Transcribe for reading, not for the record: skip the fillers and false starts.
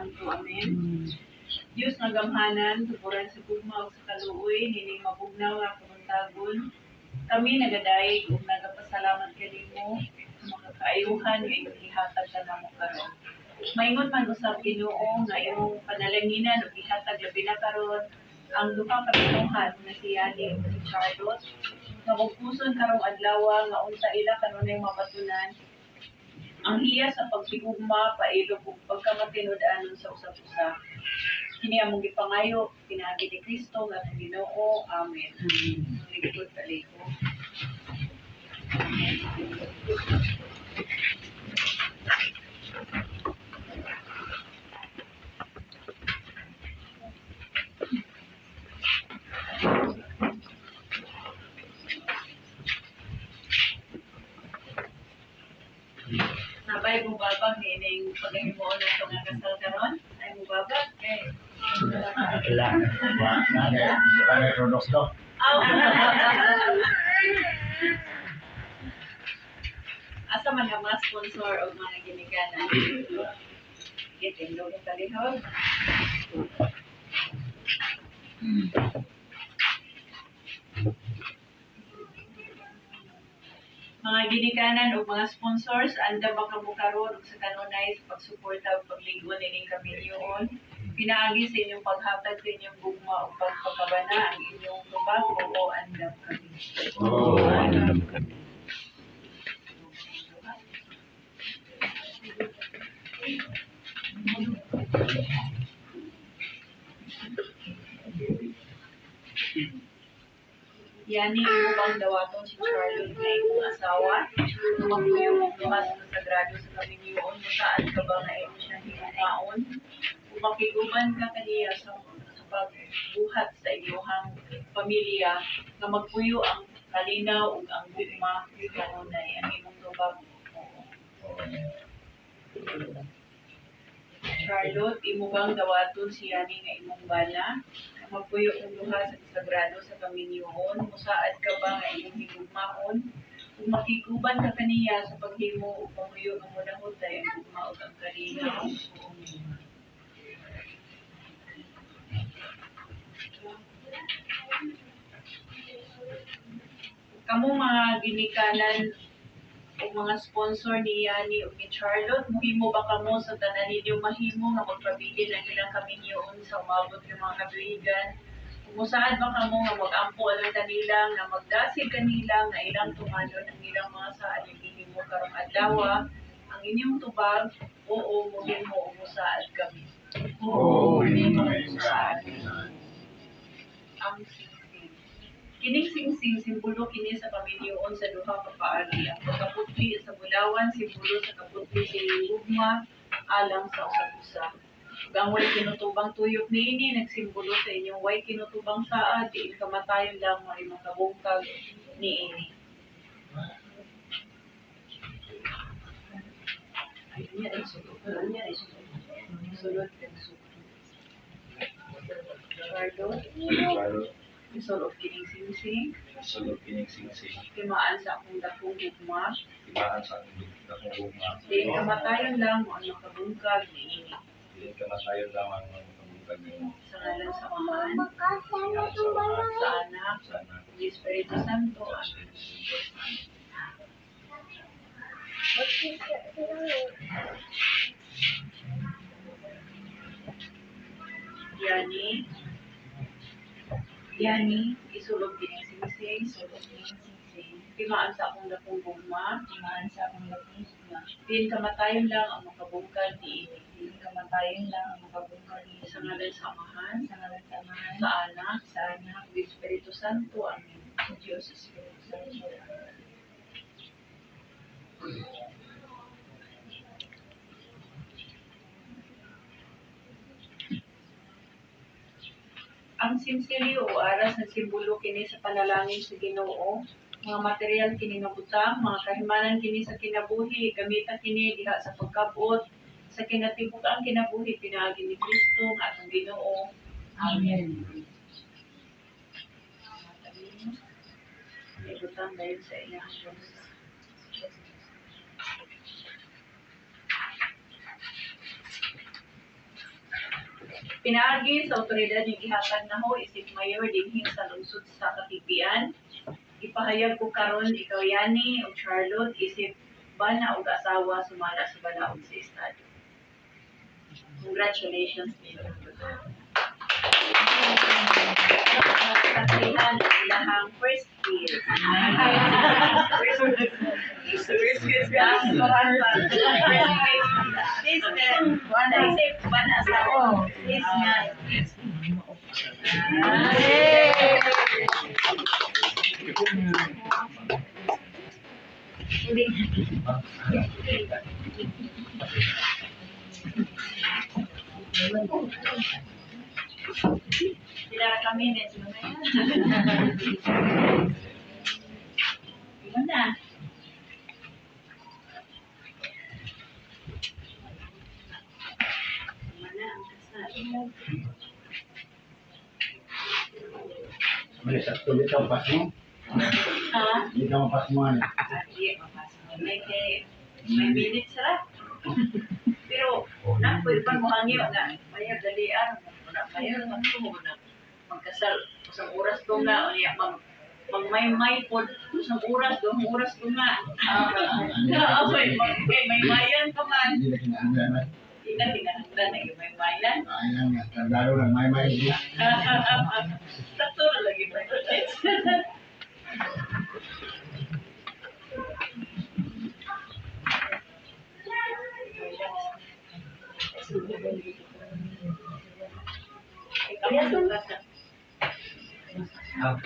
Santo. Amen. Diyos nga gamhanan, tupuran sa gugma o sa kaluoy, nining mabugnaw nga kamuntagon. Kami nagadayeg ug nagapasalamat kanimo sa mga kaayuhan nga imong gihatag sa namo karon. Maingon man usab Ginoo nga imong panalanginan ug gihatag labi na karon ang duha ka binuhat na si Yani ug si Charlotte nga magpuson karong adlaw nga unta ila kanunay mapatunan ang iya sa pagtigugma pailog ug pagkamatinud-anon sa usab-usa. Kini among gipangayo pinaagi ni Kristo nga atong Ginoo. Amen. Ligod kaliko. Nabay mo babag ni ining paghimuon na ito nga kasal karon? Ay mo babag? Wala. Wala. Rodos daw. Asa man ang mga sponsor o mga ginikanan? Gitindog ang talihog. Mga ginikanan o mga sponsors, anda ba kamo karon sa kanunay sa pagsuporta o pagligon ining kaminyoon? Pinaagi sa inyong paghatag sa inyong gugma o pagpakabana ang inyong tubag o andam kami. Andam kami. Yani imo bang dawaton si Charlotte nga imong asawa? Magpuyo mo mas sa sagrado sa kaminyoon mo saan ka ba nga imo siya hinukaon? Kung makiguban ka kaniya sa pagbuhat sa inyong pamilya nga magpuyo ang kalinaw ug ang gugma kanunay ang imong tubag. Charlotte, imo bang dawaton si Yani nga imong bana? Magpuyo ang duha sa sagrado sa kaminyoon, musaad ka ba nga imong higugmaon? Kung makikuban ka kaniya sa paghimo o pamuyo ng munahod ay ang gugma o ang kalinaw. Kamu mga ginikanan o mga sponsor ni Yani o ni Charlotte, muhimo ba kamo sa tanan ninyong mahimo nga magpabilin ang ilang kaminyoon sa umabot ng mga katuigan? Kumusaad ba kamo nga mag-ampo alang kanila nga magdasig kanila nga ilang tumanon ang ilang mga saad yung gihimo karong adlaw ang inyong tubag? Oo, muhimo o musaad kami. Oo, musaad. Ang singsing. Kining singsing simbolo kini sa kaminyoon sa duha ka paagi. Ang pagkaputli sa bulawan simbolo sa kaputli sa gugma alang sa usab-usa. Ug ang way kinutubang tuyok niini nagsimbolo sa inyong way kinutubang saad diin kamatayon lang may makabungkag niini. Sulod kang suko. Charlotte, isulod kining singsing. Sulod kining singsing. Timaan sa akong dakong gugma. Timaan sa akong dakong gugma. Diin kamatayon lang mo ang makabungkag niini. Diin kamatayon lang ang makabungkag niini. Sa ngalan sa Ama, sa Anak, sa Espiritu Santo. Yani, isulog kining singsing. Timaan sa akong dakong gugma. Diin kamatayon lang ang makabungkag niini. Sa ngalan sa Amahan, sa Anak, sa Espiritu Santo. Amen. Diyos Espiritu Santo. Ang simsilyo o aras na simbolo kini sa panalangin sa Ginoo. Mga material kini nga butang, mga kahimanan kini sa kinabuhi, gamita kini diha sa pagkabot, sa kinatibuk-ang kinabuhi pinaagi ni Kristo nga atong Ginoo. Amen. May butang dahil sa iyang Diyos. Pinaagi sa otoridad yung gihatag na ho, isip mayor dinhi sa lungsod sa Katipian. Ipahayag ko karon ikaw Yani o Charlotte isip bana og asawa sumala sa balaod sa estado. Congratulations din. Kapihan ang ilahang first kiss. First kiss ka. Kiss na. Wala isip bana asawa. Kiss nga. Hindi. Sila kami din. Gimana? Gimana ang kasal? May sakto dito ang pas mo. Ha? Dito ang pas mo. Iya, mapasok. May minutes sila. Pero, na, pwede pa mo hangyo na. Mayag dalian. Wala kayo. Magkasal. Isang oras ko nga. O niya, magmay-may po. Isang oras, 2 oras ko nga. May mayan pa man. Hindi na kinaanda na. Hindi na pinahanda na yung may mayan. Ayang nga. Tandaro lang. May diya. Sakto na lagi pa. Ah,